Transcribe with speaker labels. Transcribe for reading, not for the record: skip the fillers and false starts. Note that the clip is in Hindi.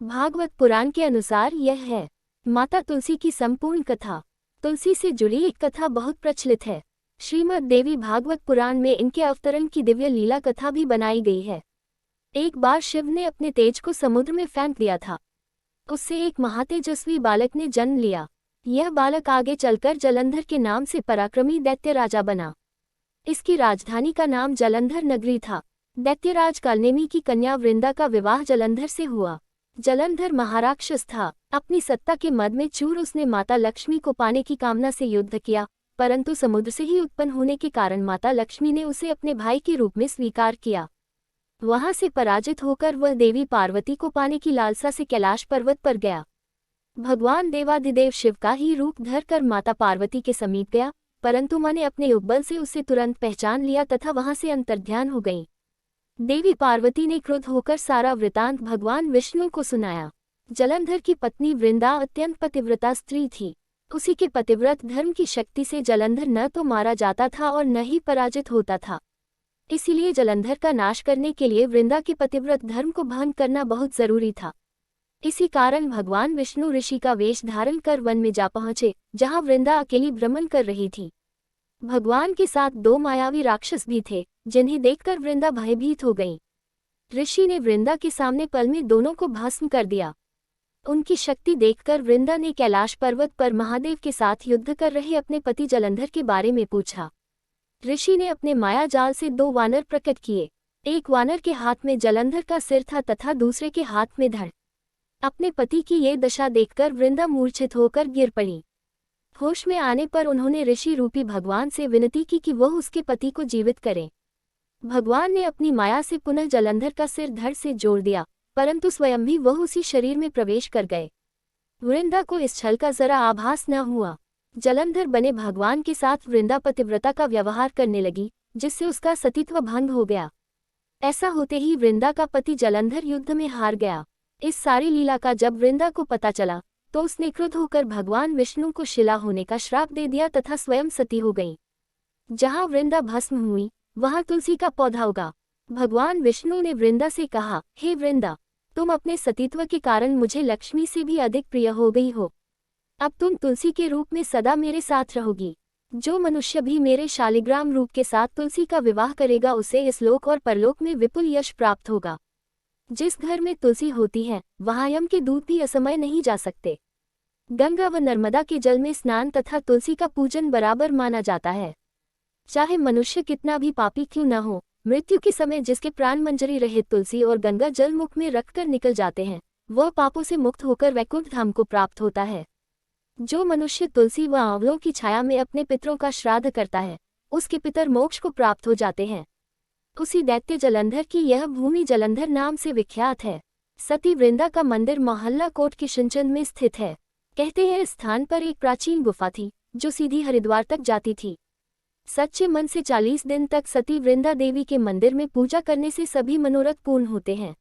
Speaker 1: भागवत पुराण के अनुसार यह है माता तुलसी की संपूर्ण कथा। तुलसी से जुड़ी एक कथा बहुत प्रचलित है। श्रीमद् देवी भागवत पुराण में इनके अवतरण की दिव्य लीला कथा भी बनाई गई है। एक बार शिव ने अपने तेज को समुद्र में फेंक दिया था। उससे एक महातेजस्वी बालक ने जन्म लिया। यह बालक आगे चलकर जलंधर के नाम से पराक्रमी दैत्य राजा बना। इसकी राजधानी का नाम जलंधर नगरी था। दैत्यराज कालनेमी की कन्या वृंदा का विवाह जलंधर से हुआ। जलंधर महाराक्षस था। अपनी सत्ता के मद में चूर उसने माता लक्ष्मी को पाने की कामना से युद्ध किया, परंतु समुद्र से ही उत्पन्न होने के कारण माता लक्ष्मी ने उसे अपने भाई के रूप में स्वीकार किया। वहां से पराजित होकर वह देवी पार्वती को पाने की लालसा से कैलाश पर्वत पर गया। भगवान देवाधिदेव शिव का ही रूप धरकर माता पार्वती के समीप गया, परंतु मां ने अपने युगबल से उसे तुरंत पहचान लिया तथा वहां से अंतर्ध्यान हो गई। देवी पार्वती ने क्रुद्ध होकर सारा वृतांत भगवान विष्णु को सुनाया। जलंधर की पत्नी वृंदा अत्यंत पतिव्रता स्त्री थी। उसी के पतिव्रत धर्म की शक्ति से जलंधर न तो मारा जाता था और न ही पराजित होता था। इसीलिए जलंधर का नाश करने के लिए वृंदा के पतिव्रत धर्म को भंग करना बहुत जरूरी था। इसी कारण भगवान विष्णु ऋषि का वेश धारण कर वन में जा पहुंचे, जहां वृंदा अकेली भ्रमण कर रही थी। भगवान के साथ दो मायावी राक्षस भी थे, जिन्हें देखकर वृंदा भयभीत हो गई। ऋषि ने वृंदा के सामने पल में दोनों को भस्म कर दिया। उनकी शक्ति देखकर वृंदा ने कैलाश पर्वत पर महादेव के साथ युद्ध कर रहे अपने पति जलंधर के बारे में पूछा। ऋषि ने अपने माया जाल से दो वानर प्रकट किए। एक वानर के हाथ में जलंधर का सिर था तथा दूसरे के हाथ में धड़। अपने पति की ये दशा देखकर वृंदा मूर्छित होकर गिर पड़ी। होश में आने पर उन्होंने ऋषि रूपी भगवान से विनती की कि वह उसके पति को जीवित करें। भगवान ने अपनी माया से पुनः जलंधर का सिर धड़ से जोड़ दिया, परंतु स्वयं भी वह उसी शरीर में प्रवेश कर गए। वृंदा को इस छल का जरा आभास न हुआ। जलंधर बने भगवान के साथ वृंदा पतिव्रता का व्यवहार करने लगी, जिससे उसका सतीत्व भंग हो गया। ऐसा होते ही वृंदा का पति जलंधर युद्ध में हार गया। इस सारी लीला का जब वृंदा को पता चला तो उसने क्रुद्ध होकर भगवान विष्णु को शिला होने का श्राप दे दिया तथा स्वयं सती हो गई। जहां वृंदा भस्म हुई वहां तुलसी का पौधा उगा। भगवान विष्णु ने वृंदा से कहा, हे वृंदा, तुम अपने सतीत्व के कारण मुझे लक्ष्मी से भी अधिक प्रिय हो गई हो। अब तुम तुलसी के रूप में सदा मेरे साथ रहोगी। जो मनुष्य भी मेरे शालिग्राम रूप के साथ तुलसी का विवाह करेगा उसे इस लोक और परलोक में विपुल यश प्राप्त होगा। जिस घर में तुलसी होती है वहां यम के दूत भी असमय नहीं जा सकते। गंगा व नर्मदा के जल में स्नान तथा तुलसी का पूजन बराबर माना जाता है। चाहे मनुष्य कितना भी पापी क्यों न हो, मृत्यु के समय जिसके प्राण मंजरी रहित तुलसी और गंगा जल मुख में रखकर निकल जाते हैं, वह पापों से मुक्त होकर वैकुंठ धाम को प्राप्त होता है। जो मनुष्य तुलसी व आंवलों की छाया में अपने पितरों का श्राद्ध करता है, उसके पितर मोक्ष को प्राप्त हो जाते हैं। उसी दैत्य जलंधर की यह भूमि जलंधर नाम से विख्यात है। सती वृंदा का मंदिर मोहल्ला कोट किशनचंद में स्थित है। कहते हैं इस स्थान पर एक प्राचीन गुफा थी जो सीधी हरिद्वार तक जाती थी। सच्चे मन से 40 दिन तक सती वृंदा देवी के मंदिर में पूजा करने से सभी मनोरथ पूर्ण होते हैं।